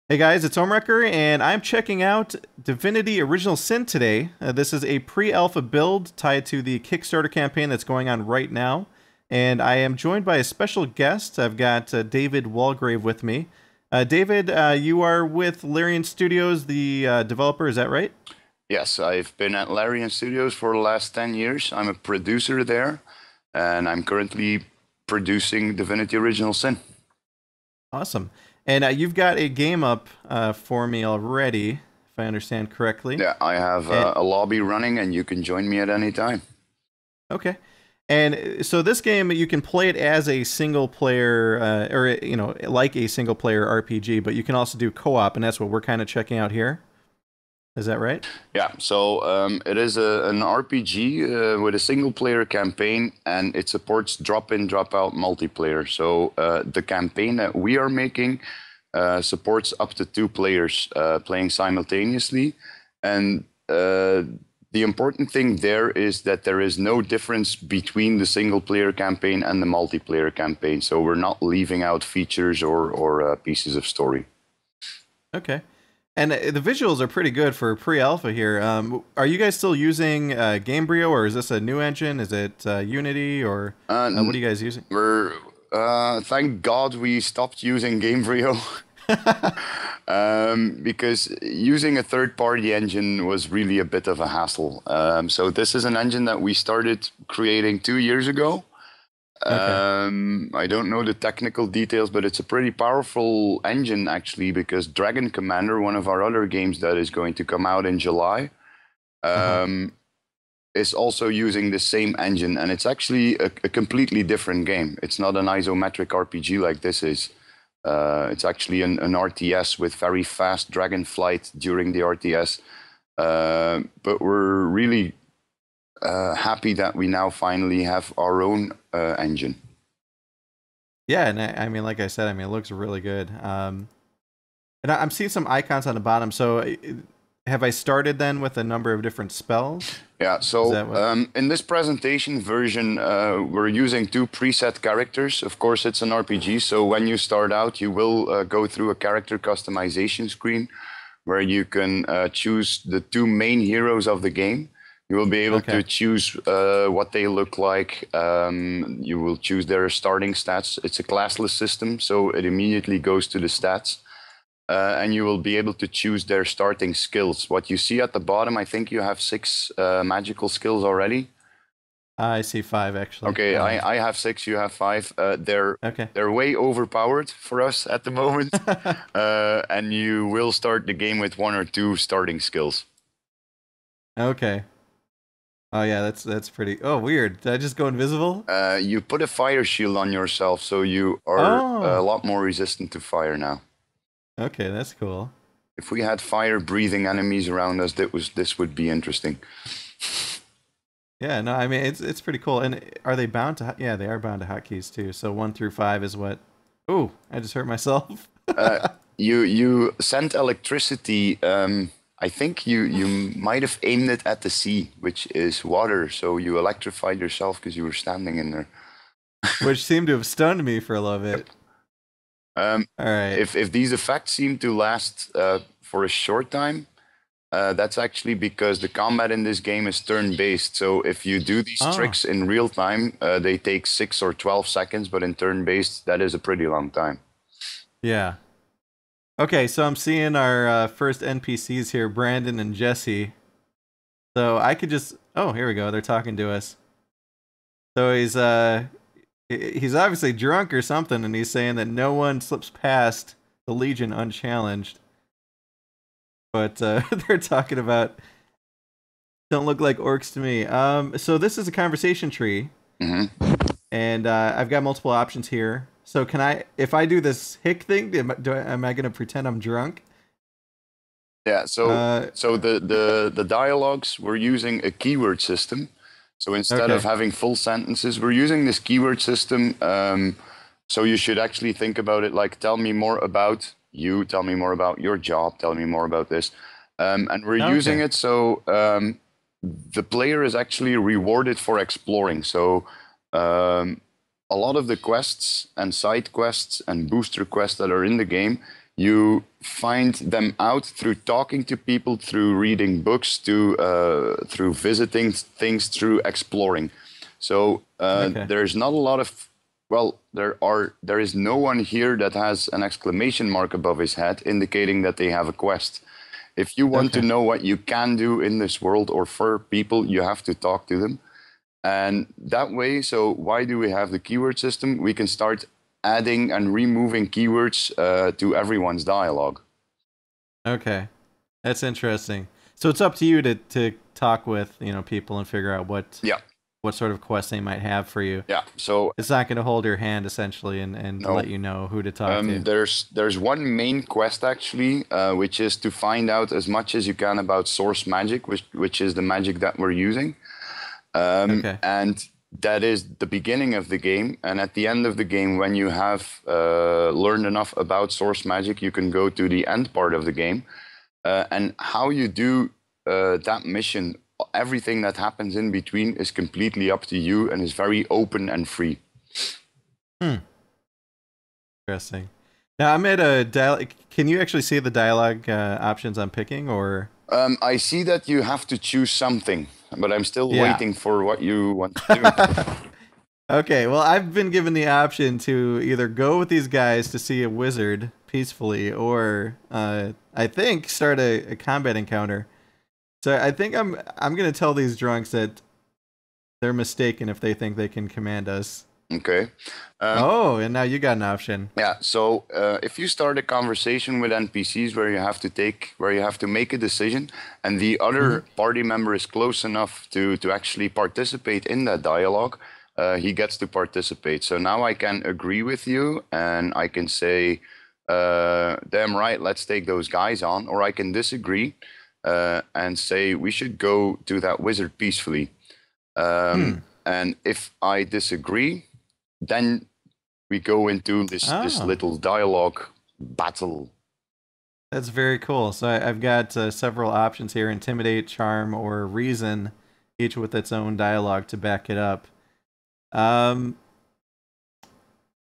Hey guys, it's Ohmwrecker, and I'm checking out Divinity Original Sin today. This is a pre-alpha build tied to the Kickstarter campaign that's going on right now, and I am joined by a special guest. I've got David Walgrave with me. David, you are with Larian Studios, the developer, is that right? Yes, I've been at Larian Studios for the last 10 years. I'm a producer there, and I'm currently producing Divinity Original Sin. Awesome. And you've got a game up for me already, if I understand correctly. Yeah, I have And a lobby running, and you can join me at any time. okay. And so this game, you can play it as a single player, or like a single player RPG, but you can also do co-op, and that's what we're kind of checking out here. Is that right? Yeah, so it is an RPG with a single player campaign, and it supports drop in, drop out multiplayer. So the campaign that we are making supports up to two players playing simultaneously. And the important thing there is that there is no difference between the single player campaign and the multiplayer campaign. So we're not leaving out features or pieces of story. Okay. And the visuals are pretty good for pre-alpha here. Are you guys still using Gamebryo, or is this a new engine? Is it Unity, or what are you guys using? We're thank God we stopped using Gamebryo because using a third-party engine was really a bit of a hassle. So this is an engine that we started creating 2 years ago. Okay. I don't know the technical details, but it's a pretty powerful engine actually, because Dragon Commander, one of our other games that is going to come out in July, Uh-huh. is also using the same engine, and it's actually a completely different game. It's not an isometric RPG like this is. It's actually an RTS with very fast dragon flight during the RTS. But we're really happy that we now finally have our own engine. Yeah, and I mean, like I said, I mean, it looks really good. And I'm seeing some icons on the bottom. So, have I started then with a number of different spells? Yeah, Is so that what? in this presentation version, we're using two preset characters. Of course, it's an RPG, so when you start out, you will go through a character customization screen where you can choose the two main heroes of the game. You will be able to Okay. choose what they look like. You will choose their starting stats. It's a classless system, so it immediately goes to the stats. And you will be able to choose their starting skills. What you see at the bottom, I think you have six magical skills already. I see five actually. Okay, I have six, you have five. Okay. They're way overpowered for us at the moment. And you will start the game with one or two starting skills. Okay. Oh yeah, that's pretty. Oh, weird. Did I just go invisible? You put a fire shield on yourself, so you are a Oh. lot more resistant to fire now. Okay, that's cool. If we had fire-breathing enemies around us, this would be interesting. Yeah, no, I mean it's pretty cool. And are they bound to? Yeah, they are bound to hotkeys too. So 1 through 5 is what? Ooh, I just hurt myself. Uh, you sent electricity. I think you might have aimed it at the sea, which is water. So you electrified yourself because you were standing in there. Which seemed to have stunned me for a little bit. Yep. Um, All right. if these effects seem to last for a short time, that's actually because the combat in this game is turn-based. So if you do these Oh, tricks in real time, they take 6 or 12 seconds, but in turn-based, that is a pretty long time. yeah. Okay, so I'm seeing our first NPCs here, Brandon and Jesse. So I could just. Oh, here we go. They're talking to us. So he's obviously drunk or something, and he's saying that no one slips past the Legion unchallenged. But they're talking about don't look like orcs to me. So this is a conversation tree, Hmm. and I've got multiple options here. So can I, if I do this hick thing, am I gonna pretend I'm drunk? Yeah, so Uh, the dialogues, we're using a keyword system. So instead of okay. having full sentences, we're using this keyword system. So you should actually think about it like, tell me more about you, tell me more about your job, tell me more about this. And we're using Okay. it so the player is actually rewarded for exploring. So um, a lot of the quests and side quests and booster quests that are in the game, you find them out through talking to people, through reading books, through visiting things, through exploring. So Okay. there's not a lot of, well, there is no one here that has an exclamation mark above his head indicating that they have a quest. If you want to Okay. know what you can do in this world or for people, you have to talk to them. And that way, so why do we have the keyword system? We can start adding and removing keywords to everyone's dialogue. Okay. That's interesting. So it's up to you to talk with, people and figure out Yeah, what sort of quest they might have for you. yeah. So It's not going to hold your hand essentially and no, let you know who to talk to. there's one main quest actually, which is to find out as much as you can about source magic, which is the magic that we're using. Okay. And that is the beginning of the game. And at the end of the game, when you have learned enough about source magic, you can go to the end part of the game. And how you do that mission, everything that happens in between is completely up to you and is very open and free. Hmm. Interesting. Now I'm at a dialogue. Can you actually see the dialogue options I'm picking, or? I see that you have to choose something, but I'm still Yeah. waiting for what you want to do. Okay, well, I've been given the option to either go with these guys to see a wizard peacefully, or I think start a combat encounter. So I think I'm gonna tell these drunks that they're mistaken if they think they can command us. Okay. Oh, and now you got an option. Yeah. So if you start a conversation with NPCs where you have to make a decision, and the other party member is close enough to actually participate in that dialogue, he gets to participate. So now I can agree with you, and I can say, "Damn right, let's take those guys on," or I can disagree and say we should go to that wizard peacefully. Hmm. And if I disagree, then we go into this Oh, little dialogue battle. that's very cool. So I've got several options here: intimidate, charm, or reason, each with its own dialogue to back it up. Um,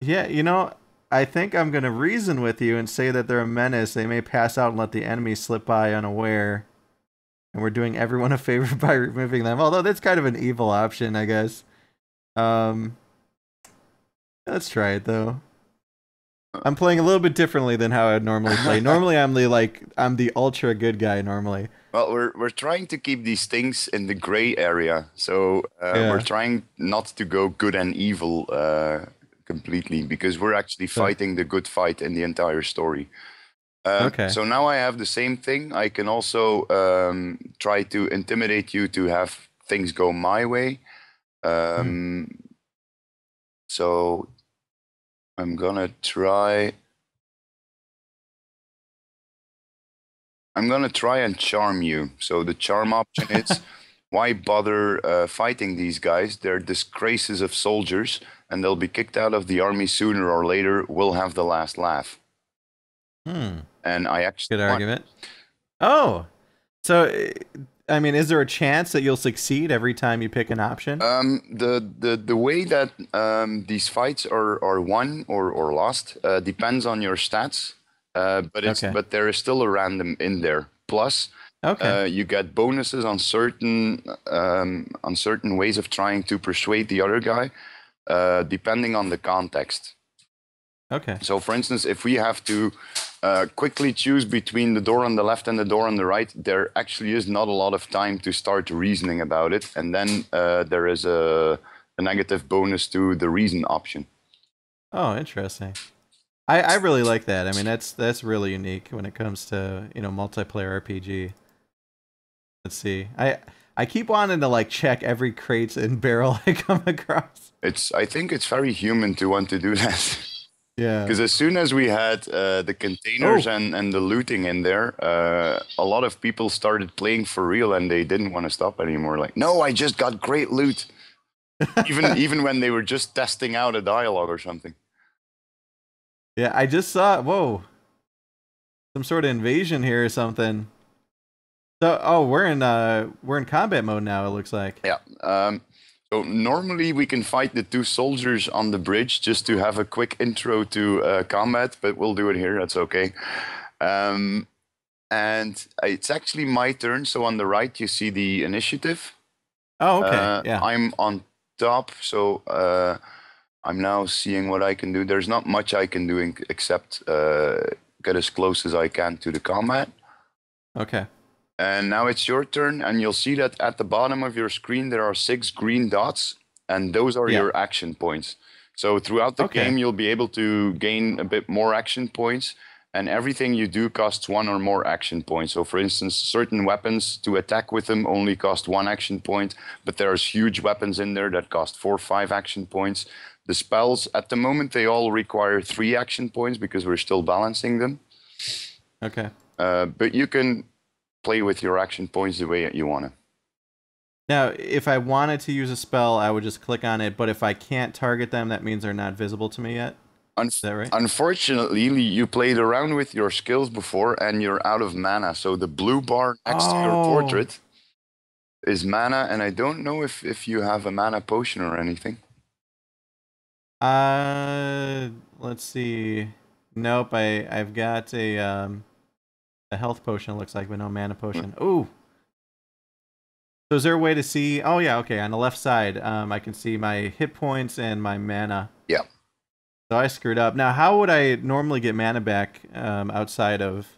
yeah, I think I'm gonna reason with you and say that they're a menace. They may pass out and let the enemy slip by unaware, and we're doing everyone a favor by removing them. Although that's kind of an evil option, I guess. Um, let's try it though. I'm playing a little bit differently than how I'd normally play. Normally, I'm the ultra good guy. Normally, Well, we're trying to keep these things in the gray area, so we're yeah. trying not to go good and evil completely because we're actually So, fighting the good fight in the entire story. okay. So now I have the same thing. I can also try to intimidate you to have things go my way. Hmm. So I'm gonna try. I'm gonna try and charm you. So the charm option is, why bother fighting these guys? They're disgraces of soldiers, and they'll be kicked out of the army sooner or later. We'll have the last laugh. Hmm. And I actually Good won. argument. Oh, so I mean, is there a chance that you'll succeed every time you pick an option? The way that these fights are won or lost depends on your stats, Okay. but there is still a random in there. Plus, Okay. you get bonuses on certain ways of trying to persuade the other guy, depending on the context. Okay. So, for instance, if we have to quickly choose between the door on the left and the door on the right, there actually is not a lot of time to start reasoning about it. And then there is a negative bonus to the reason option. Oh, interesting. I really like that. I mean, that's really unique when it comes to multiplayer RPG. Let's see. I keep wanting to like check every crate and barrel I come across. I think it's very human to want to do that. Yeah. Because as soon as we had the containers Oh. and the looting in there, a lot of people started playing for real and they didn't want to stop anymore. Like, no, I just got great loot. Even when they were just testing out a dialogue or something. Yeah, I just saw. Whoa, some sort of invasion here or something. So, oh, we're in combat mode now. It looks like. Yeah. So normally we can fight the two soldiers on the bridge just to have a quick intro to combat, but we'll do it here. That's okay. And it's actually my turn. So on the right, you see the initiative. Oh, okay. Yeah. I'm on top, so I'm now seeing what I can do. There's not much I can do except get as close as I can to the combat. Okay. And now it's your turn, and you'll see that at the bottom of your screen there are 6 green dots, and those are your action points. So throughout the game, you'll be able to gain a bit more action points, and everything you do costs 1 or more action points. So for instance, certain weapons, to attack with them only cost 1 action point, but there's huge weapons in there that cost 4 or 5 action points. The spells, at the moment, they all require 3 action points because we're still balancing them. Okay. But you can play with your action points the way you want to. Now, if I wanted to use a spell, I would just click on it, but if I can't target them, that means they're not visible to me yet? Is that right? Unfortunately, you played around with your skills before and you're out of mana. So the blue bar next to your portrait is mana, and I don't know if you have a mana potion or anything. Let's see. Nope, I've got a health potion, it looks like, but no mana potion. Ooh. So is there a way to see? Oh yeah, okay. On the left side, I can see my hit points and my mana. Yeah. So I screwed up. Now, how would I normally get mana back outside of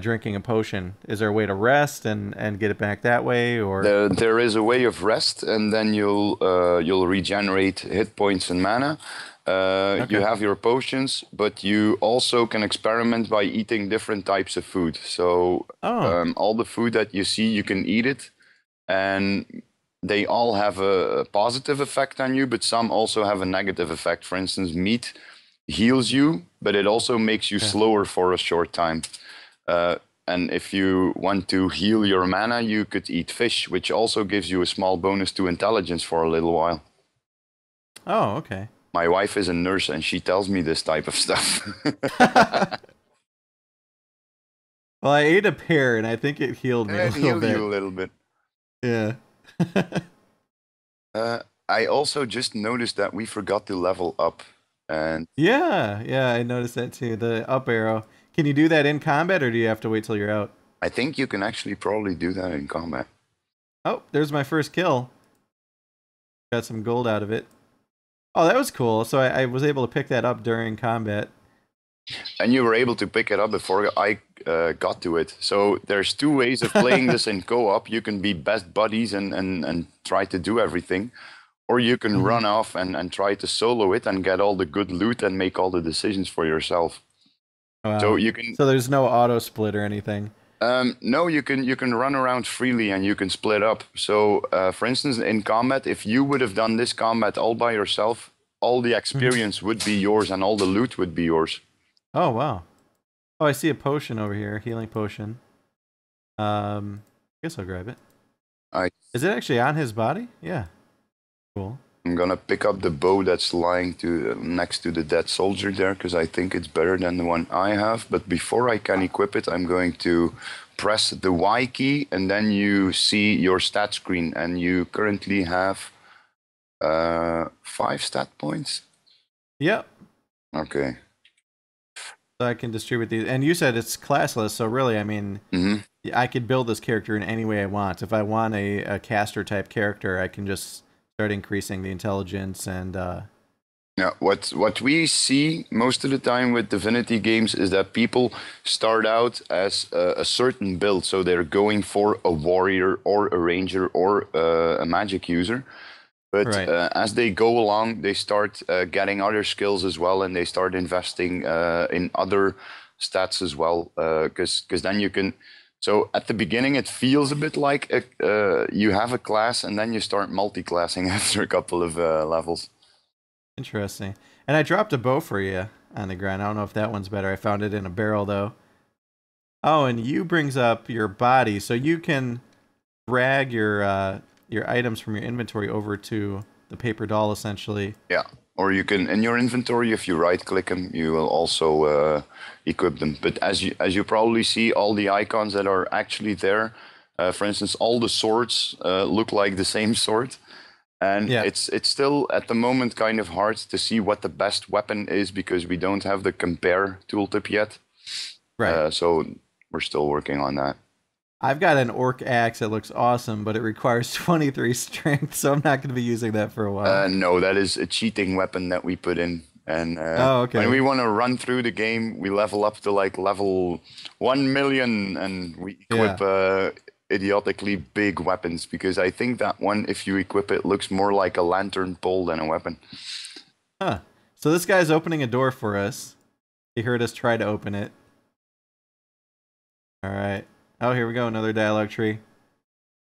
drinking a potion? Is there a way to rest and get it back that way, or? There is a way of rest, and then you'll regenerate hit points and mana. You have your potions, but you also can experiment by eating different types of food. So all the food that you see, you can eat it, and they all have a positive effect on you, but some also have a negative effect. For instance, meat heals you, but it also makes you slower for a short time. And if you want to heal your mana, you could eat fish, which also gives you a small bonus to intelligence for a little while. Oh, okay. My wife is a nurse, and she tells me this type of stuff. Well, I ate a pear, and I think it healed me a little bit. You a little bit. Yeah. I also just noticed that we forgot to level up. And yeah, I noticed that too. The up arrow. Can you do that in combat, or do you have to wait till you're out? I think you can actually probably do that in combat. Oh, there's my first kill. Got some gold out of it. Oh, that was cool. So I was able to pick that up during combat. And you were able to pick it up before I got to it. So there's 2 ways of playing this in co-op. You can be best buddies and try to do everything. Or you can run off and try to solo it and get all the good loot and make all the decisions for yourself. Wow. So you can. So there's no auto split or anything. No, you can run around freely and you can split up. So, for instance, in combat, if you would have done this combat all by yourself, all the experience would be yours and all the loot would be yours. Oh wow! Oh, I see a potion over here, healing potion. I guess I'll grab it. Is it actually on his body? Yeah. Cool. I'm gonna pick up the bow that's lying next to the dead soldier there, because I think it's better than the one I have. But before I can equip it, I'm going to press the Y key, and then you see your stat screen, and you currently have 5 stat points. Yep. Okay. So I can distribute these, and you said it's classless, so really, I mean, I could build this character in any way I want. If I want a caster type character, I can just start increasing the intelligence and yeah, what we see most of the time with Divinity games is that people start out as a certain build, so they're going for a warrior or a ranger or a magic user. But as they go along, they start getting other skills as well, and they start investing in other stats as well, because then you can. So at the beginning, it feels a bit like you have a class, and then you start multi-classing after a couple of levels. Interesting. And I dropped a bow for you on the ground. I don't know if that one's better. I found it in a barrel, though. Oh, and you brings up your body, so you can drag your items from your inventory over to the paper doll, essentially. Yeah. Or you can, in your inventory, if you right-click them, you will also equip them. But as you probably see, all the icons that are actually there, for instance, all the swords look like the same sword. And Yeah. it's still at the moment kind of hard to see what the best weapon is because we don't have the compare tooltip yet. Right. So we're still working on that. I've got an orc axe that looks awesome, but it requires 23 strength, so I'm not going to be using that for a while. No, that is a cheating weapon that we put in. And Oh, when we okay. want to run through the game, we level up to like level 1 million and we equip Yeah. idiotically big weapons because I think that one, if you equip it, looks more like a lantern pole than a weapon. Huh. So this guy's opening a door for us. He heard us try to open it. All right. Oh, here we go. Another dialogue tree.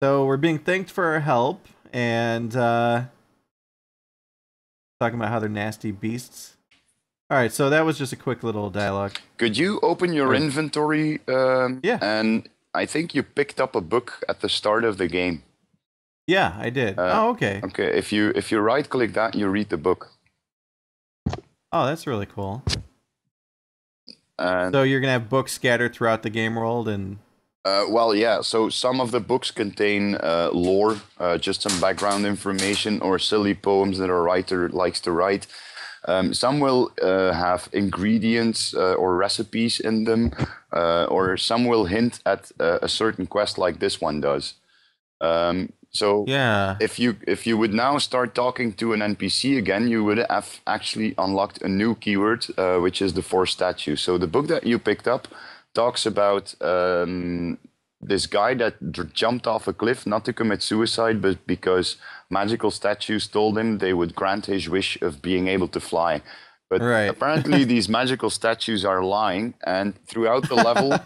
So we're being thanked for our help and talking about how they're nasty beasts. All right. So that was just a quick little dialogue. Could you open your inventory? Yeah. And I think you picked up a book at the start of the game. Yeah, I did. Oh, okay. Okay. If you right click that, you read the book. Oh, that's really cool. And So you're gonna have books scattered throughout the game world, and well, yeah. So some of the books contain lore, just some background information, or silly poems that a writer likes to write. Some will have ingredients or recipes in them, or some will hint at a certain quest, like this one does. So yeah. if you would now start talking to an NPC again, you would have actually unlocked a new keyword, which is the 4 statues. So the book that you picked up talks about this guy that jumped off a cliff, not to commit suicide, but because magical statues told him they would grant his wish of being able to fly. But Right. apparently these magical statues are lying, and throughout the level,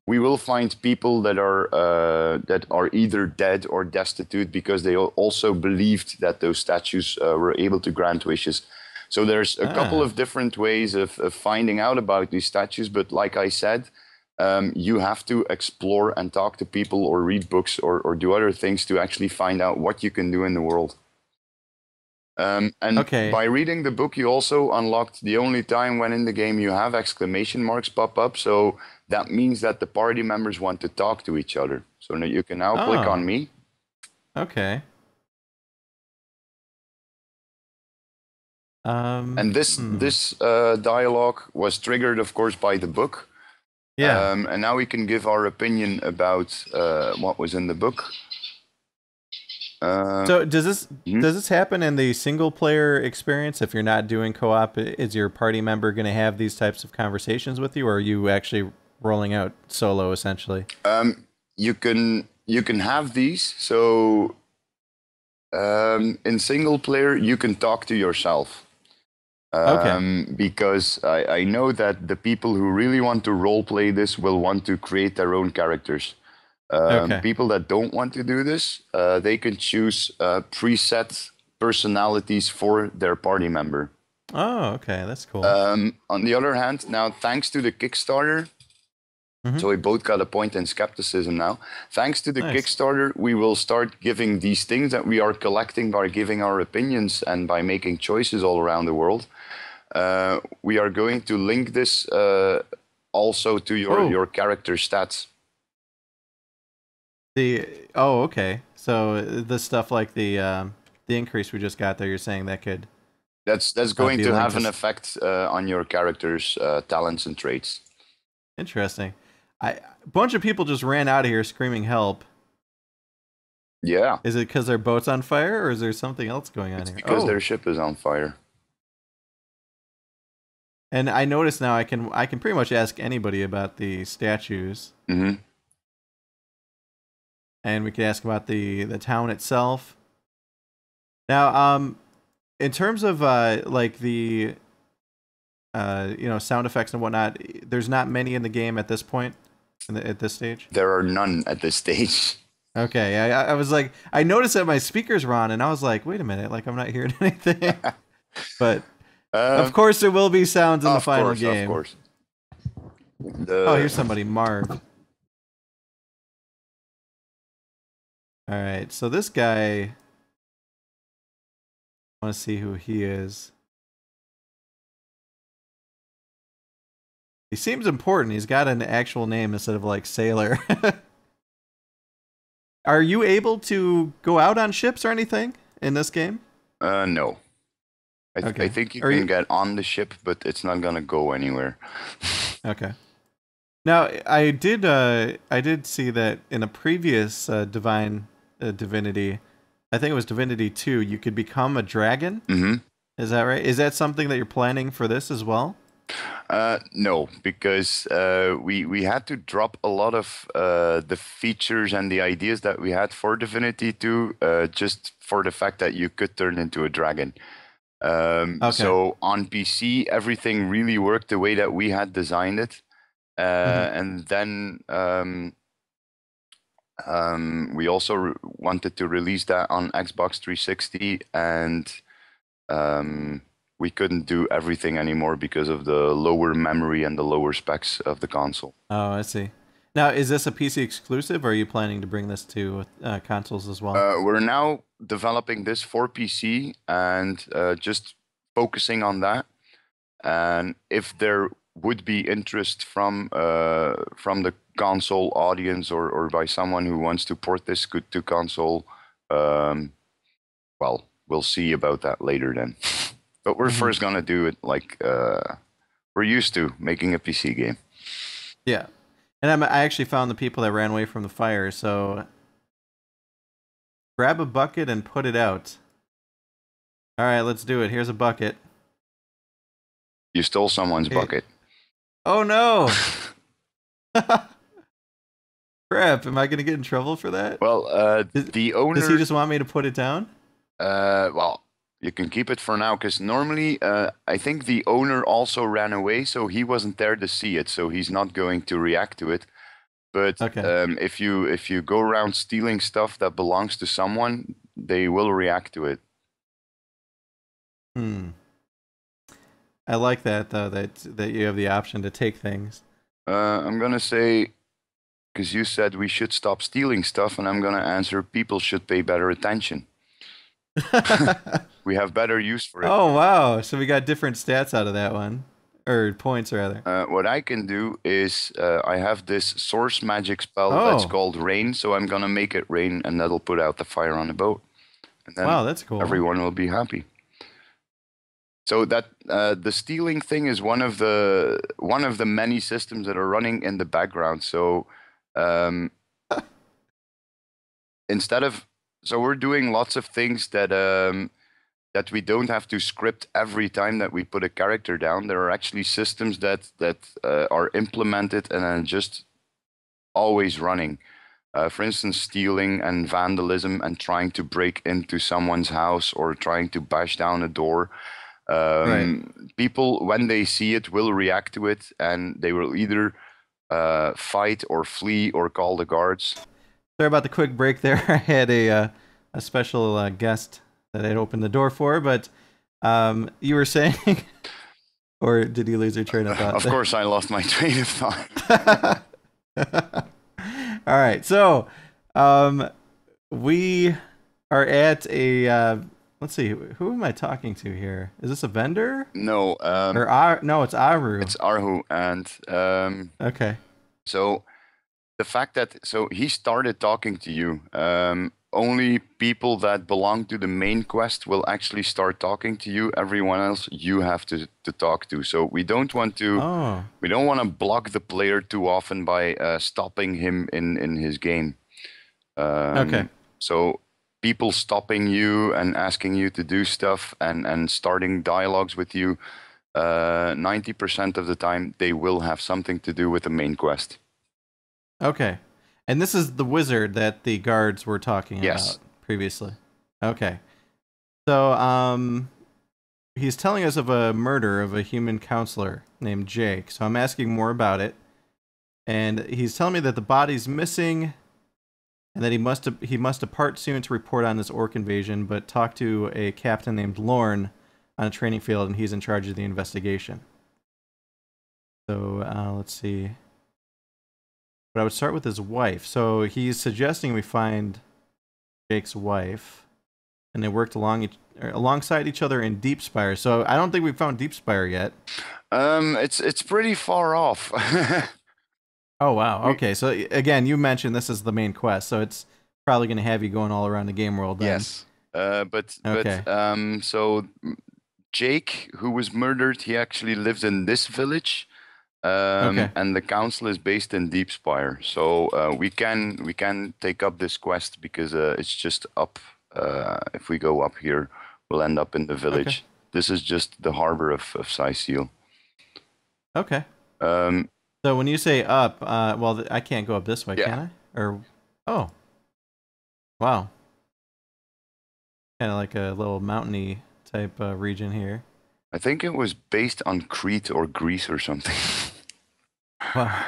we will find people that are either dead or destitute because they also believed that those statues were able to grant wishes. So there's a couple of different ways of finding out about these statues, but like I said, you have to explore and talk to people or read books or do other things to actually find out what you can do in the world. And Okay. by reading the book, you also unlocked the only time when in the game you have exclamation marks pop up. So that means that the party members want to talk to each other. So now you can now click on me. Okay. And this dialogue was triggered, of course, by the book. Yeah. And now we can give our opinion about what was in the book. So does this happen in the single player experience? If you're not doing co-op, is your party member going to have these types of conversations with you, or are you actually rolling out solo essentially? You can have these. So in single player, you can talk to yourself. Okay. Because I know that the people who really want to role play this will want to create their own characters. Okay. People that don't want to do this, they can choose preset personalities for their party member. Oh, okay, that's cool. On the other hand, now thanks to the Kickstarter, so we both got a point in skepticism now. Thanks to the Kickstarter, we will start giving these things that we are collecting by giving our opinions and by making choices all around the world. We are going to link this also to your character stats. Okay. So the stuff like the increase we just got there, you're saying that could that's going to have an effect on your character's talents and traits. Interesting. A bunch of people just ran out of here screaming help. Yeah. Is it because their boat's on fire, or is there something else going on here? Because their ship is on fire. And I notice now I can pretty much ask anybody about the statues. Mm-hmm. And we can ask about the town itself. Now, in terms of like the sound effects and whatnot, there's not many in the game at this point, at this stage? There are none at this stage. Okay, I was like, I noticed that my speakers were on, and I was like, wait a minute, like I'm not hearing anything. But of course there will be sounds in the final game. Of course. Oh, here's somebody, Marv. All right, so this guy, I want to see who he is. He seems important. He's got an actual name instead of like Sailor. Are you able to go out on ships or anything in this game? No. I Okay. think you Are can you get on the ship, but it's not gonna go anywhere. okay? Now, I did see that in a previous Divinity, I think it was Divinity 2, you could become a dragon. hmm Is that right? Is that something that you're planning for this as well? No, because we had to drop a lot of the features and the ideas that we had for Divinity 2, just for the fact that you could turn into a dragon. Okay. So on PC, everything really worked the way that we had designed it. Hmm. And then we also wanted to release that on Xbox 360, and um, we couldn't do everything anymore because of the lower memory and the lower specs of the console. Oh, I see. Now, is this a PC exclusive, or are you planning to bring this to consoles as well? We're now developing this for PC and just focusing on that. And if there would be interest from the console audience or by someone who wants to port this to console, um, well, we'll see about that later then. But we're Hmm. first gonna do it like we're used to making a PC game. Yeah. And I actually found the people that ran away from the fire, so grab a bucket and put it out. All right, let's do it. Here's a bucket. You stole someone's Hey. bucket. Oh no! Crap, am I going to get in trouble for that? Well, the owner. Does he just want me to put it down? Well, you can keep it for now because normally I think the owner also ran away, so he wasn't there to see it, so he's not going to react to it. But Okay. if you go around stealing stuff that belongs to someone, they will react to it. Hmm. I like that though, that you have the option to take things. I'm gonna say, because you said we should stop stealing stuff, and I'm gonna answer people should pay better attention. We have better use for it. Oh wow! So we got different stats out of that one, or points rather. What I can do is I have this source magic spell that's Oh called rain, so I'm gonna make it rain, and that'll put out the fire on the boat, and then wow, that's cool. everyone will be happy. So that the stealing thing is one of the many systems that are running in the background. So um, instead of so we're doing lots of things that we don't have to script every time that we put a character down. There are actually systems that are implemented and are just always running. For instance, stealing and vandalism and trying to break into someone's house or trying to bash down a door. Right. People, when they see it, will react to it, and they will either fight or flee or call the guards. Sorry about the quick break there. I had a special guest that I'd opened the door for, but you were saying, or did you lose your train of thought? Of course, I lost my train of thought. All right, so we are at a. Let's see, who am I talking to here? Is this a vendor? No, No, it's Aru. it's Arhu, and Okay. so the fact that he started talking to you. Only people that belong to the main quest will actually start talking to you. Everyone else you have to talk to. So we don't want to Oh. we don't want to block the player too often by stopping him in his game. Okay. So people stopping you and asking you to do stuff and starting dialogues with you, 90% of the time they will have something to do with the main quest. Okay. And this is the wizard that the guards were talking Yes. about previously. Okay. So, he's telling us of a murder of a human counselor named Jake. So I'm asking more about it. And he's telling me that the body's missing and that he must depart soon to report on this orc invasion, but talk to a captain named Lorne on a training field, and he's in charge of the investigation. So, let's see. But I would start with his wife. So he's suggesting we find Jake's wife, and they worked alongside each other in Deep Spire. So I don't think we found Deep Spire yet. It's pretty far off. Oh wow. Okay. So again, you mentioned this is the main quest, so it's probably going to have you going all around the game world. Then. Yes. Okay. So Jake, who was murdered, he actually lives in this village. Okay. And the council is based in Deepspire, so we can take up this quest because it's just up. If we go up here, we'll end up in the Okay. village. This is just the harbor of Syceal. Okay. Um, So when you say up, well, I can't go up this way, yeah, can I? Or, oh, wow. Kind of like a little mountainy type region here. I think it was based on Crete or Greece or something. Wow.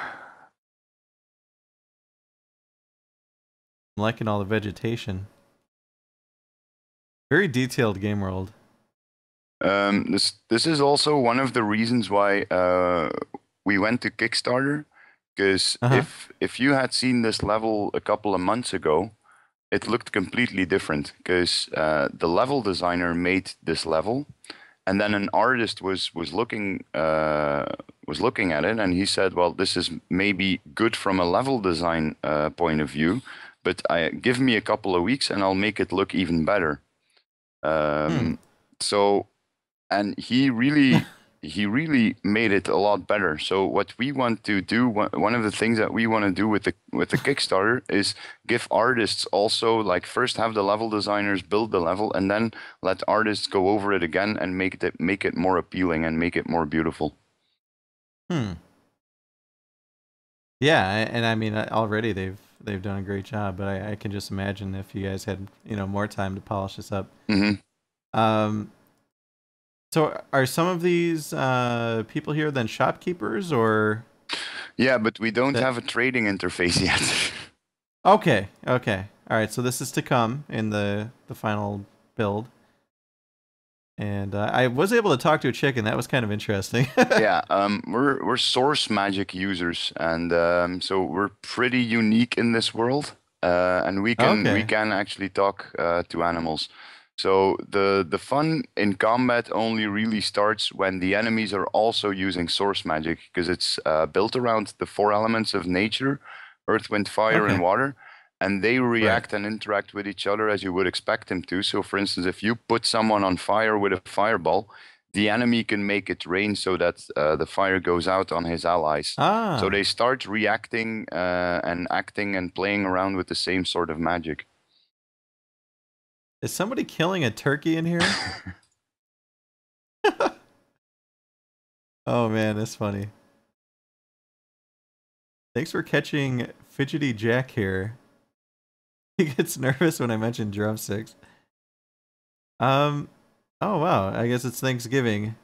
I'm liking all the vegetation. Very detailed game world. This is also one of the reasons why we went to Kickstarter, because Uh-huh. if you had seen this level a couple of months ago, it looked completely different because the level designer made this level, and then an artist was looking at it, and he said, "Well, this is maybe good from a level design point of view, but give me a couple of weeks and I'll make it look even better." Hmm. Um, so and he really made it a lot better. So what we want to do, one of the things that we want to do with the Kickstarter is give artists also, like, first have the level designers build the level and then let artists go over it again and make it more appealing and make it more beautiful. Hmm. Yeah, and I mean already they've done a great job, but I can just imagine if you guys had, more time to polish this up. Hmm. Um, so are some of these people here then shopkeepers or Yeah, but we don't that? have a trading interface yet. Okay, okay, all right. So this is to come in the final build, and I was able to talk to a chicken. That was kind of interesting. Yeah, we're source magic users, and so we're pretty unique in this world, and we Okay, can actually talk to animals. So the fun in combat only really starts when the enemies are also using source magic, because it's built around the four elements of nature: earth, wind, fire, and okay, water. And they right. react and interact with each other as you would expect them to. So, for instance, if you put someone on fire with a fireball, the enemy can make it rain so that the fire goes out on his allies. So Ah, they start reacting and acting and playing around with the same sort of magic. is somebody killing a turkey in here? Oh man, that's funny. Thanks for catching Fidgety Jack here. He gets nervous when I mention drumsticks. Um, oh wow, I guess it's Thanksgiving,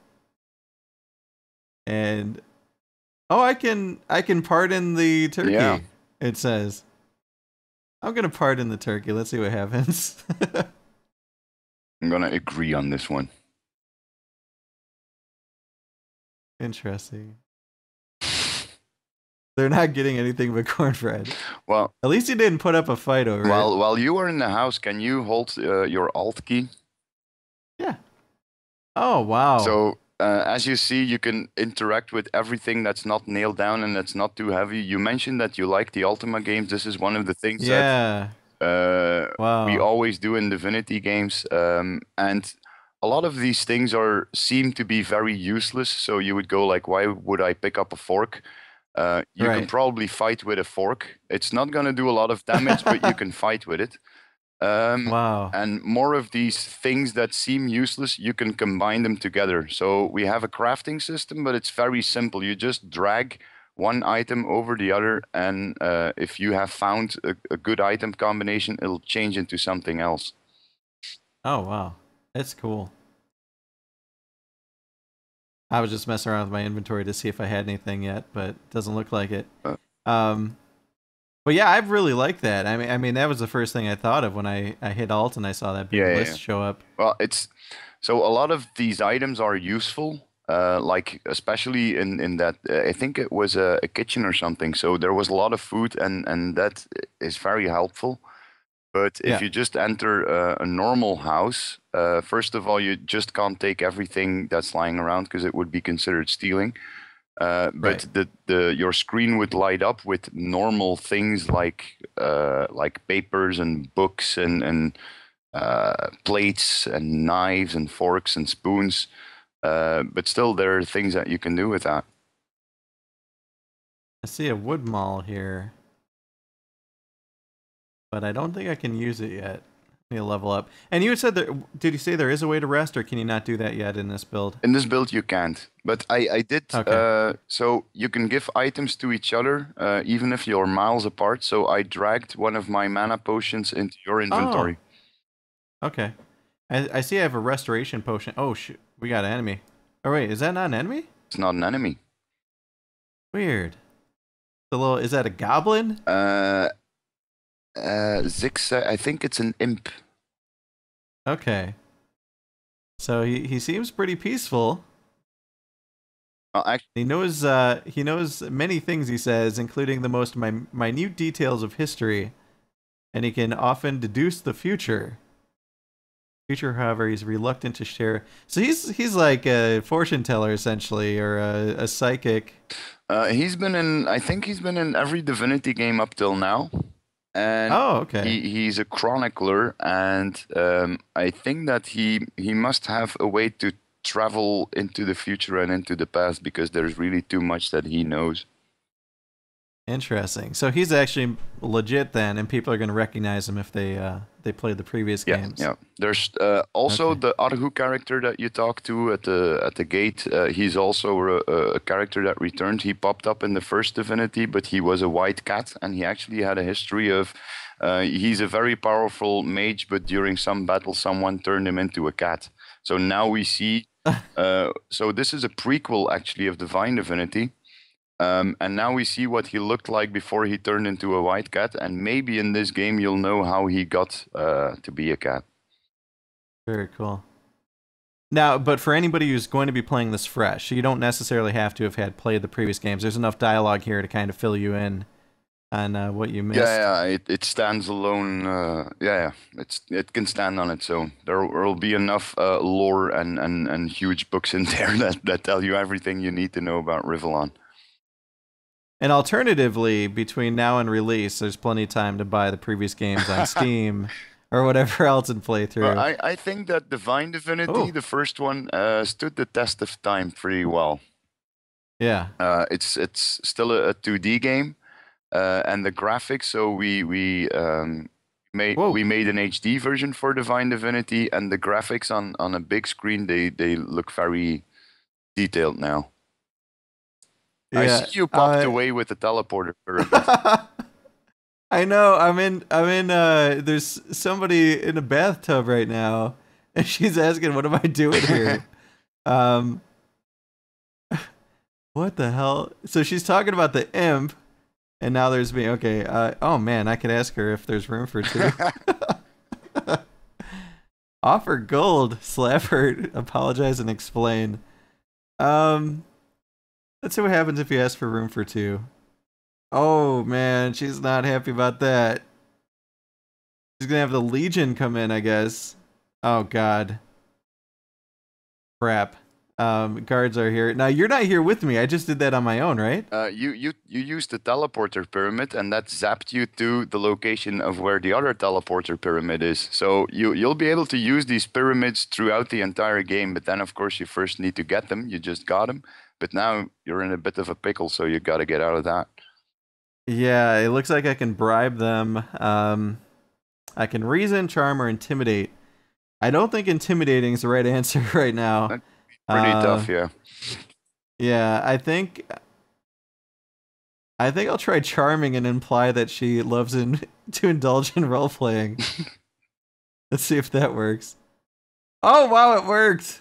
and oh, I can pardon the Yeah, turkey. It says I'm gonna pardon the turkey. Let's see what happens. I'm gonna agree on this one. Interesting. They're not getting anything but cornbread. Well, At least he didn't put up a fight over it. while you are in the house, can you hold your Alt key? Yeah. Oh wow. So as you see, you can interact with everything that's not nailed down and that's not too heavy. You mentioned that you like the Ultima games. This is one of the things that Yeah. we Wow. always do in Divinity games, and a lot of these things are seem to be very useless. So you would go like, why would I pick up a fork? You can Right. probably fight with a fork. It's not going to do a lot of damage, but you can fight with it. Um, Wow. and more of these things that seem useless, you can combine them together. So we have a crafting system, but it's very simple. You just drag one item over the other, and if you have found a good item combination, it'll change into something else. Oh wow. That's cool. I was just messing around with my inventory to see if I had anything yet, but it doesn't look like it. Uh, Um, but yeah, I really like that. I mean, that was the first thing I thought of when I hit Alt and I saw that big yeah. list show up. Well, it's so a lot of these items are useful. Like especially in that I think it was a kitchen or something. So there was a lot of food, and that is very helpful. But if Yeah. you just enter a normal house, first of all, you just can't take everything that's lying around because it would be considered stealing. Right. But the your screen would light up with normal things like papers and books and plates and knives and forks and spoons. But still, there are things that you can do with that. I see a wood maul here, but I don't think I can use it yet. I need to level up. And you said that, did you say there is a way to rest, or can you not do that yet in this build? In this build, you can't. But I did. Okay. So you can give items to each other, even if you're miles apart. So I dragged one of my mana potions into your Oh, inventory. okay. I see I have a restoration potion. Oh, shoot. We got an enemy. Oh, wait. Is that not an enemy? It's not an enemy. Weird. The little, is that a goblin? Zigzag. I think it's an imp. Okay. So he seems pretty peaceful. Actually, He knows many things, he says, including the most minute details of history, and he can often deduce the future. Future, however, he's reluctant to share. So he's like a fortune teller essentially, or a psychic. he's been in. I think he's been in every Divinity game up till now, and Oh, okay. he's a chronicler, and I think that he must have a way to travel into the future and into the past because there's really too much that he knows. Interesting. So he's actually legit then, and people are going to recognize him if they played the previous Yeah, games. yeah. There's also Okay. the Arhu character that you talked to at the gate. He's also a character that returned. He popped up in the first Divinity, but he was a white cat, and he actually had a history of. He's a very powerful mage, but during some battle, someone turned him into a cat. So now we see. So this is a prequel actually of Divine Divinity. And now we see what he looked like before he turned into a white cat, and maybe in this game you'll know how he got to be a cat. Very cool. Now, but for anybody who's going to be playing this fresh, you don't necessarily have to have had played the previous games. There's enough dialogue here to kind of fill you in on what you missed. Yeah, yeah, it stands alone. Yeah, it can stand on its own. There will be enough lore and huge books in there that tell you everything you need to know about Rivellon. And alternatively, between now and release, there's plenty of time to buy the previous games on Steam or whatever else and play Well, through. I think that Divine Divinity, Oh, the first one, stood the test of time pretty well. yeah. It's still a 2D game. And the graphics. So Whoa. we made an HD version for Divine Divinity, and the graphics on a big screen they look very detailed now. I Yeah. see you popped away with the teleporter pyramid. I know. I'm in there's somebody in a bathtub right now and she's asking what am I doing here? um what the hell? So she's talking about the imp and now there's me. Okay. Oh man, I could ask her if there's room for two. Offer gold, slap her, apologize and explain. Um let's see what happens if you ask for room for two. Oh man, she's not happy about that. She's gonna have the Legion come in, I guess. Oh god. Crap. Guards are here. Now you're not here with me. I just did that on my own, right? You used the teleporter pyramid, and that zapped you to the location of where the other teleporter pyramid is. So you'll be able to use these pyramids throughout the entire game. But then, of course, you first need to get them. You just got them, but now you're in a bit of a pickle, so you got to get out of that. Yeah, it looks like I can bribe them. I can reason, charm, or intimidate. I don't think intimidating is the right answer right now. That's pretty tough, yeah. Yeah, I think I'll try charming and imply that she loves to indulge in role playing. Let's see if that works. Oh wow, it worked.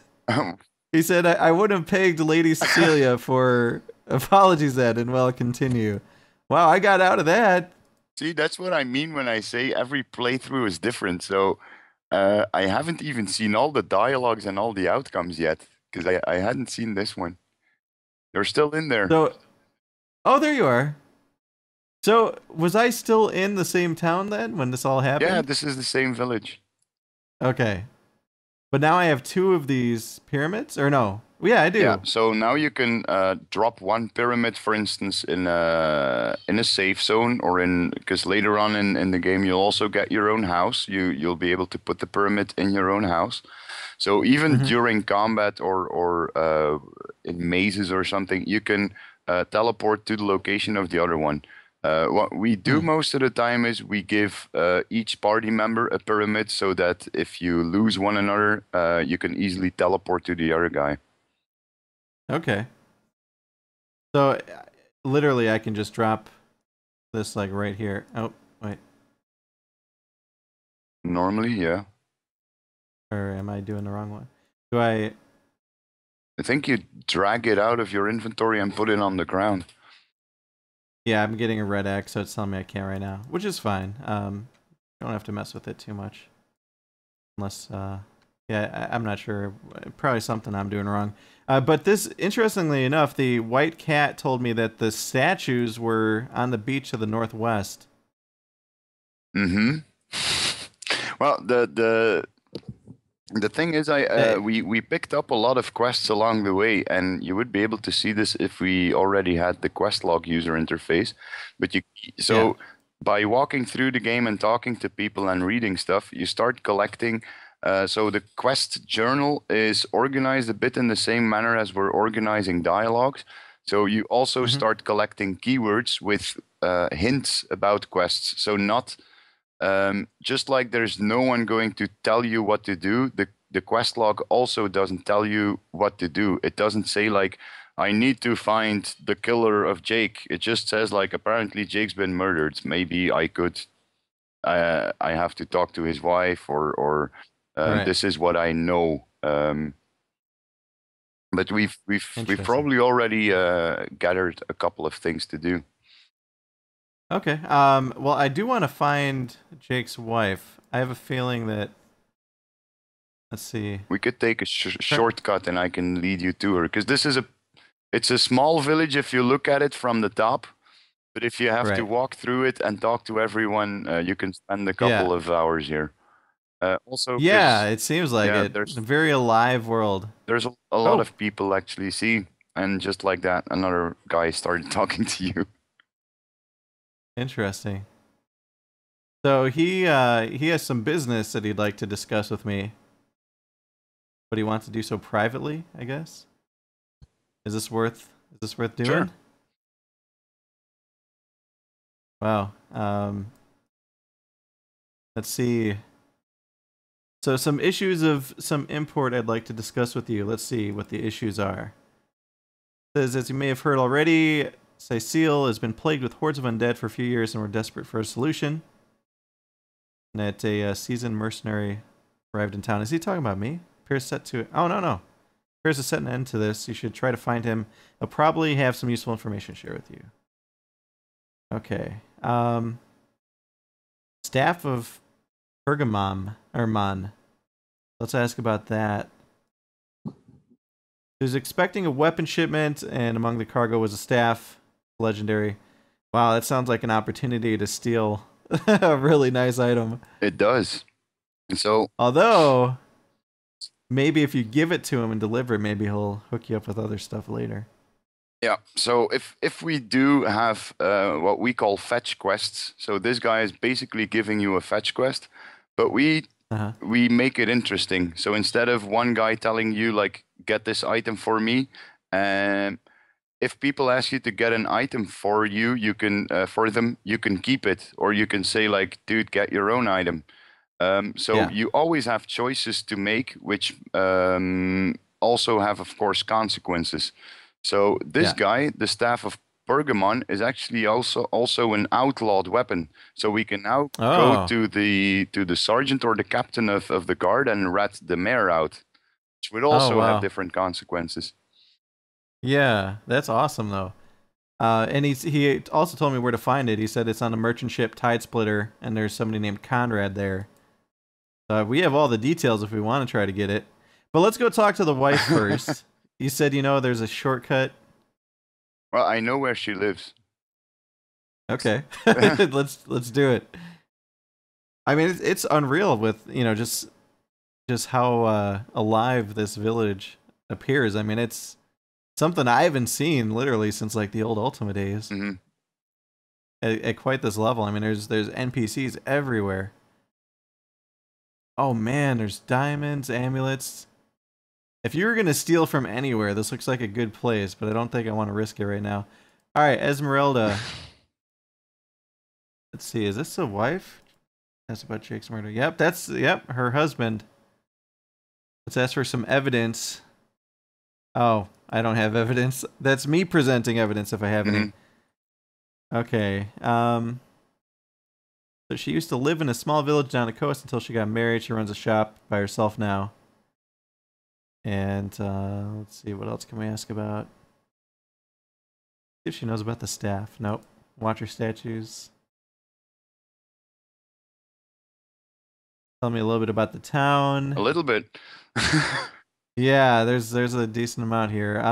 He said I would have pegged Lady Cecilia for apologies that and well continue. Wow, I got out of that. See, that's what I mean when I say every playthrough is different. So I haven't even seen all the dialogues and all the outcomes yet because I hadn't seen this one. They're still in there. So, oh, there you are. So, was I still in the same town then when this all happened? Yeah, this is the same village. Okay. But now I have two of these pyramids? Or no? Yeah, I Yeah, do. so now you can drop one pyramid, for instance, in a safe zone, or in because later on in the game you'll also get your own house. You'll be able to put the pyramid in your own house. So even Hmm. during combat or in mazes or something, you can teleport to the location of the other one. What we do Hmm. most of the time is we give each party member a pyramid so that if you lose one another, you can easily teleport to the other guy. Okay. So literally, I can just drop this like right here. Oh, wait. Normally, yeah. Or am I doing the wrong one? Do I? I think you drag it out of your inventory and put it on the ground. Yeah, I'm getting a red X, so it's telling me I can't right now, which is fine. Don't have to mess with it too much, unless, yeah, I'm not sure. Probably something I'm doing wrong. But this, interestingly enough, the white cat told me that the statues were on the beach to the northwest. Mm-hmm. Well, the thing is, Eh, we picked up a lot of quests along the way, and you would be able to see this if we already had the quest log user interface. But you yeah. so by walking through the game and talking to people and reading stuff, you start collecting. So the quest journal is organized a bit in the same manner as we're organizing dialogues. So you also Hmm. start collecting keywords with hints about quests. So not just like there's no one going to tell you what to do, the quest log also doesn't tell you what to do. It doesn't say like, I need to find the killer of Jake. It just says like, apparently Jake's been murdered. Maybe I have to talk to his wife, or Right. this is what I know. But we've Interesting. probably already gathered a couple of things to do. Okay. Well, I do want to find Jake's wife. I have a feeling that. Let's see. We could take a shortcut, and I can lead you to her, because it's a small village if you look at it from the top, but if you have to Right. walk through it and talk to everyone, you can spend a Yeah. couple of hours here. Also, Yeah, because it seems like yeah, it. A very alive world. there's a lot Oh, of people actually. See, and just like that, another guy started talking to you. interesting. So he has some business that he'd like to discuss with me, but he wants to do so privately, I guess. Is this worth Sure. doing? Wow. Let's see. So some issues of some import I'd like to discuss with you. Let's see what the issues are. It says, as you may have heard already, Cecile has been plagued with hordes of undead for a few years, and we're desperate for a solution. And that a seasoned mercenary arrived in town. Is he talking about me? Appears set to. Oh no. Appears to set an end to this. You should try to find him. He'll probably have some useful information to share with you. Okay. Staff of Pergamon or Mon. Let's ask about that. He was expecting a weapon shipment, and among the cargo was a staff. Legendary. Wow, that sounds like an opportunity to steal a really nice item. It does. So Although, maybe if you give it to him and deliver it, maybe he'll hook you up with other stuff later. yeah, so if we do have what we call fetch quests, so this guy is basically giving you a fetch quest, but Uh huh. we make it interesting. So instead of one guy telling you like, get this item for me, um, if people ask you to get an item for you, you can for them, you can keep it, or you can say like, dude, get your own item. So Yeah. you always have choices to make, which also have, of course, consequences. So this Yeah. guy, the staff of Pergamon, is actually also an outlawed weapon. So we can now go Oh. to the sergeant or the captain of the guard and rat the mayor out, which would Oh also have wow. different consequences. Yeah, that's awesome though. And he also told me where to find it. He said it's on a merchant ship Tide Splitter, and there's somebody named Conrad there. We have all the details if we want to try to get it. But let's go talk to the wife first. You said there's a shortcut. Well, I know where she lives. Okay, let's do it. I mean, it's unreal with just how alive this village appears. I mean, it's something I haven't seen literally since like the old Ultima days. Mm-hmm. At quite this level. I mean, there's NPCs everywhere. Oh man, there's diamonds, amulets. If you were gonna steal from anywhere, this looks like a good place, but I don't think I want to risk it right now. All right, Esmeralda. Let's see, is this the wife? That's about Jake's murder. Yep, that's her husband. Let's ask for some evidence. Oh, I don't have evidence. That's me presenting evidence if I have any. Okay. So she used to live in a small village down the coast until she got married. She runs a shop by herself now. And let's see, what else can we ask about? See if she knows about the staff. Nope. Watch her statues. Tell me a little bit about the town. A little bit. Yeah, there's a decent amount here.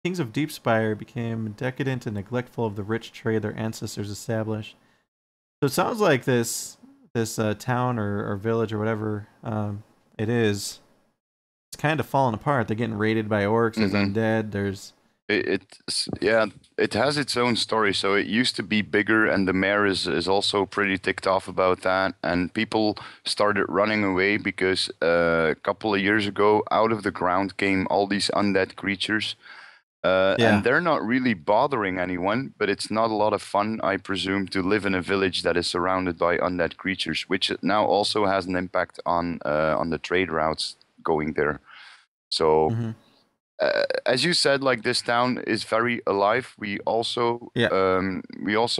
Kings of Deepspire became decadent and neglectful of the rich trade their ancestors established. So it sounds like this town or village or whatever it is, it's kind of falling apart. They're getting raided by orcs as undead. There's it has its own story. So it used to be bigger, and the mayor is also pretty ticked off about that. And people started running away because a couple of years ago, out of the ground came all these undead creatures. And they're not really bothering anyone, but it's not a lot of fun, I presume, to live in a village that is surrounded by undead creatures, which now also has an impact on the trade routes going there. So, as you said, like this town is very alive. We also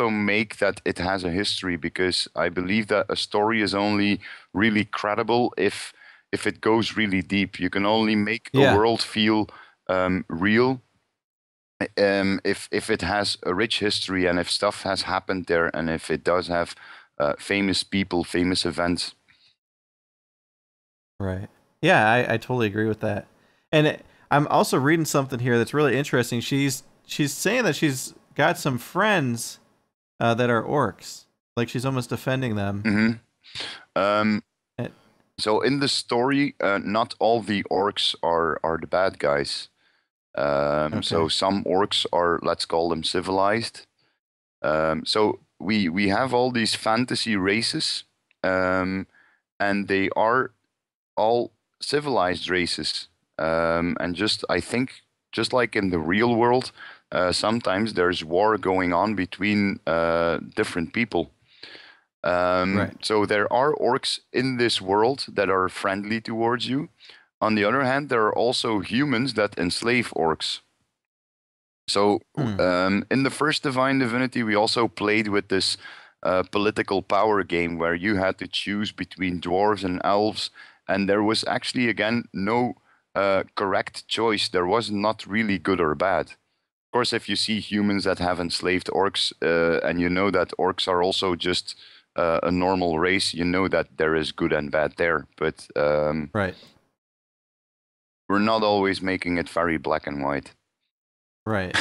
make that it has a history, because I believe that a story is only really credible if it goes really deep. You can only make a world feel real if it has a rich history, and if stuff has happened there, and if it does have famous people, famous events. Right. Yeah, I totally agree with that. And I'm also reading something here that's really interesting. She's saying that she's got some friends that are orcs. Like she's almost defending them. So in the story, not all the orcs are the bad guys. So some orcs are, let's call them, civilized. So we have all these fantasy races, and they are all civilized races. And I think, just like in the real world, sometimes there's war going on between different people. So there are orcs in this world that are friendly towards you. On the other hand, there are also humans that enslave orcs. So in the first Divine Divinity, we also played with this political power game where you had to choose between dwarves and elves, and there was actually, again, no correct choice. There was not really good or bad. Of course, if you see humans that have enslaved orcs, and you know that orcs are also just a normal race, you know that there is good and bad there. But we're not always making it very black and white. Right.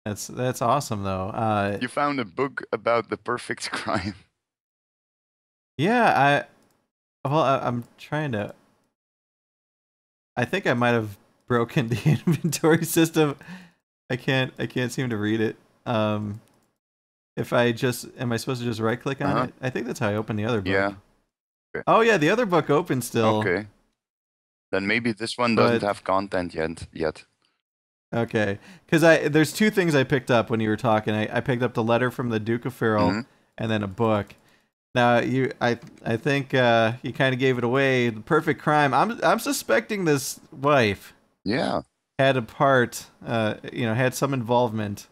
That's awesome though. You found a book about the perfect crime. Yeah, I'm trying to. I think I might have broken the inventory system. I can't seem to read it. If I just am I supposed to just right click on it? I think that's how I open the other book. Yeah. Okay. Oh yeah, the other book opens still. Okay. Then maybe this one doesn't have content yet. Okay, because there's two things I picked up when you were talking. I picked up the letter from the Duke of Farrell and then a book. Now I think you kind of gave it away. The perfect crime. I'm suspecting this wife. Had a part. Had some involvement.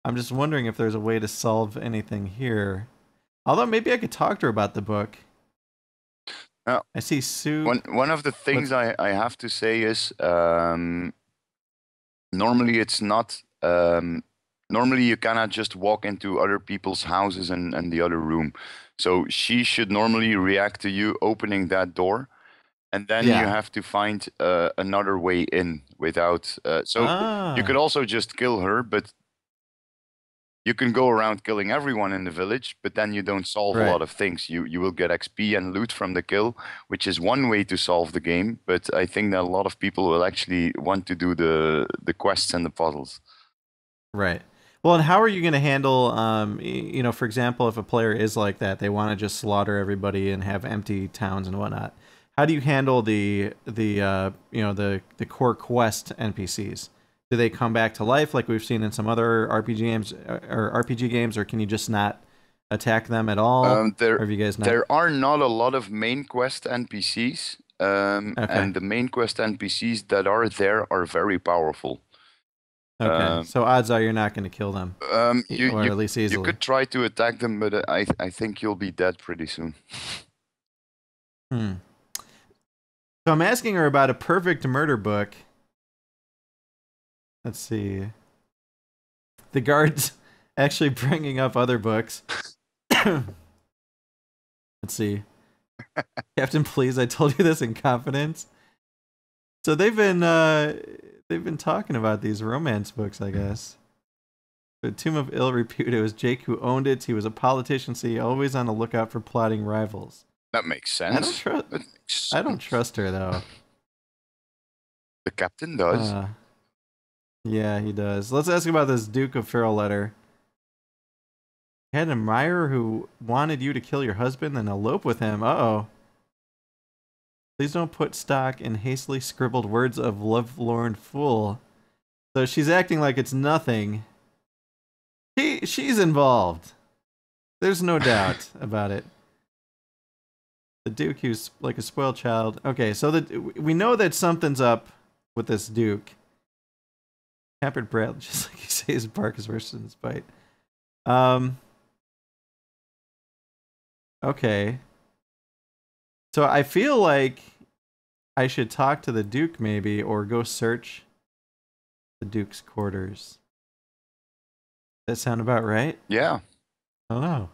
I'm just wondering if there's a way to solve anything here. Although maybe I could talk to her about the book. I see Sue. One of the things I have to say is normally it's not. Normally you cannot just walk into other people's houses and the other room. So she should normally react to you opening that door, and then you have to find another way in without. You could also just kill her, but you can go around killing everyone in the village, but then you don't solve a Right. lot of things. You will get XP and loot from the kill, which is one way to solve the game. But I think that a lot of people will actually want to do the quests and the puzzles. Right. Well, and how are you going to handle, you know, for example, if a player is like that, they want to just slaughter everybody and have empty towns and whatnot. How do you handle the you know, the core quest NPCs? Do they come back to life like we've seen in some other RPG games, or can you just not attack them at all? There Or have you guys not? there are not a lot of main quest NPCs, Okay. and the main quest NPCs that are there are very powerful. Okay. Um, So odds are you're not going to kill them, you or you at least you easily. could try to attack them, but I think you'll be dead pretty soon. Hmm. So I'm asking her about a perfect murder book. Let's see. The guard's actually bringing up other books. Let's see. Captain, please, I told you this in confidence. So they've been talking about these romance books, I guess. The Tomb of Ill Repute, it was Jake who owned it. He was a politician, so he always on the lookout for plotting rivals. That makes I don't sense. trust That makes I don't sense. trust her though. The captain does. Uh yeah, he does. Let's ask about this Duke of Farrell letter. You had an admirer who wanted you to kill your husband and elope with him. Uh-oh. Please don't put stock in hastily scribbled words of lovelorn fool. So she's acting like it's nothing. She's involved. There's no doubt about it. The Duke, who's like a spoiled child. Okay, so we know that something's up with this Duke. Pampered brat, just like you say, his bark is worse than his bite. Okay. So I feel like I should talk to the Duke maybe, or go search the Duke's quarters. That sound about right? Yeah. I don't know.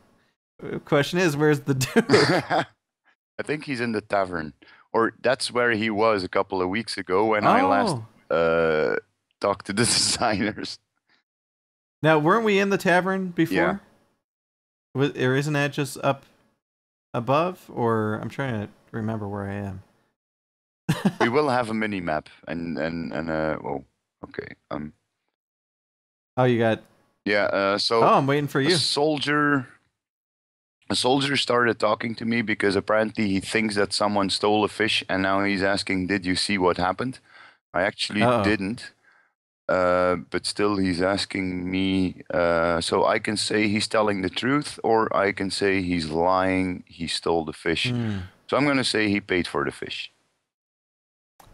The question is, where's the Duke? I think he's in the tavern, or that's where he was a couple of weeks ago when I last Oh. talked to the designers. Now, weren't we in the tavern Yeah. before? Or isn't that just up above? Or I'm trying to remember where I am. We will have a mini map and well, okay. Oh, you got. Yeah. Oh, So I'm waiting for a you. soldier a soldier started talking to me because apparently he thinks that someone stole a fish, and now he's asking, "Did you see what happened?" I actually Uh didn't. But still, he's asking me. So I can say he's telling the truth, or I can say he's lying. He stole the oh. fish. So I'm gonna say he paid for the fish.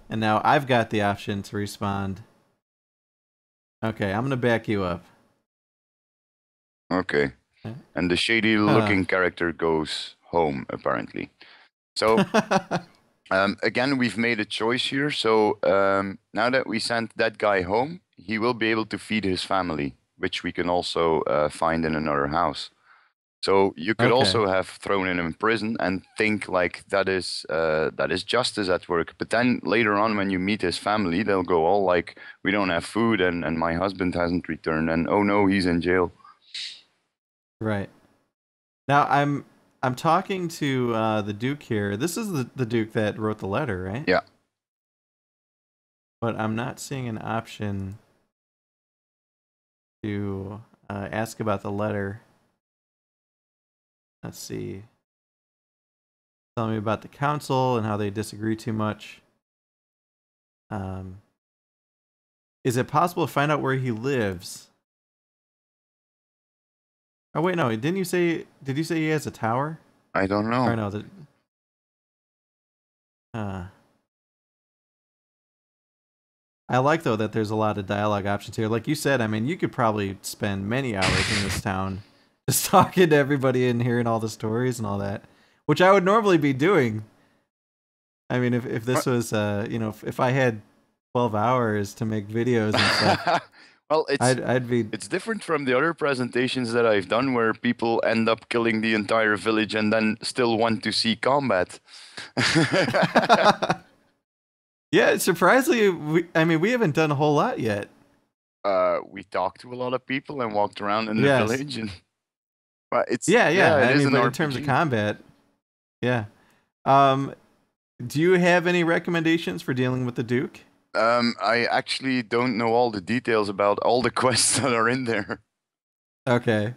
And now I've got the option to respond. Okay, I'm gonna back you up. Okay. And the shady-looking character goes home apparently. So again, we've made a choice here. So now that we sent that guy home, he will be able to feed his family, which we can also find in another house. So you could Okay. also have thrown him in prison and think like that is justice at work. But then later on, when you meet his family, they'll go all like, "We don't have food, and my husband hasn't returned, and oh no, he's in jail." Right. Now I'm talking to the Duke here. This is the Duke that wrote the letter, right? Yeah. But I'm not seeing an option to ask about the letter. Let's see. Tell me about the council and how they disagree too much. Is it possible to find out where he lives? Oh wait, no. Didn't you say? Did you say he has a tower? I don't Or know. no? The, I like though that there's a lot of dialogue options here. Like you said, I mean, you could probably spend many hours in this town just talking to everybody and hearing all the stories and all that, which I would normally be doing. I mean, if this was, you know, if I had 12 hours to make videos and stuff, Well, I'd be. it's different from the other presentations that I've done where people end up killing the entire village and then still want to see combat. Yeah, surprisingly, I mean, we haven't done a whole lot yet. We talked to a lot of people and walked around in the Yes. village, and but Yeah, yeah. it I is mean, an but in terms of RPG. combat, yeah. Um, do you have any recommendations for dealing with the Duke? I actually don't know all the details about all the quests that are in there. Okay.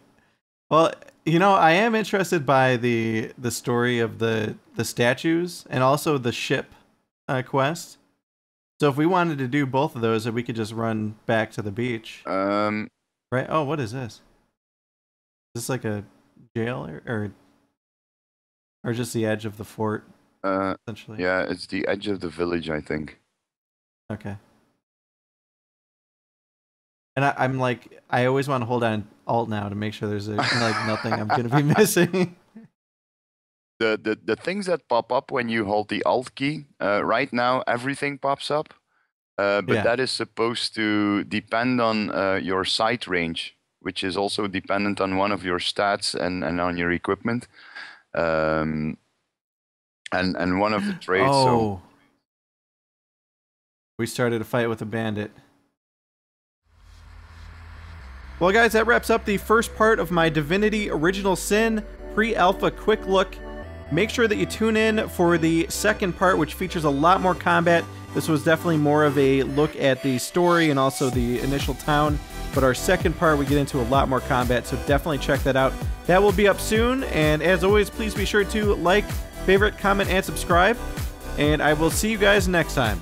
Well, I am interested by the story of the statues and also the ship quest. So if we wanted to do both of those, we could just run back to the beach, Um, right? Oh, what is this? Is this like a jail or just the edge of the fort, uh, essentially? yeah, it's the edge of the village, I think. Okay. And I'm like, I always want to hold down Alt now to make sure there's like nothing I'm gonna be missing. The things that pop up when you hold the Alt key, right now everything pops up, but Yeah. that is supposed to depend on your sight range, which is also dependent on one of your stats and on your equipment, um, and one of the traits. So Oh, we started a fight with a bandit. Well, guys, that wraps up the first part of my Divinity Original Sin pre-alpha quick look. Make sure that you tune in for the second part, which features a lot more combat. This was definitely more of a look at the story and also the initial town. But our second part, we get into a lot more combat, so definitely check that out. That will be up soon, and as always, please be sure to like, favorite, comment, and subscribe. And I will see you guys next time.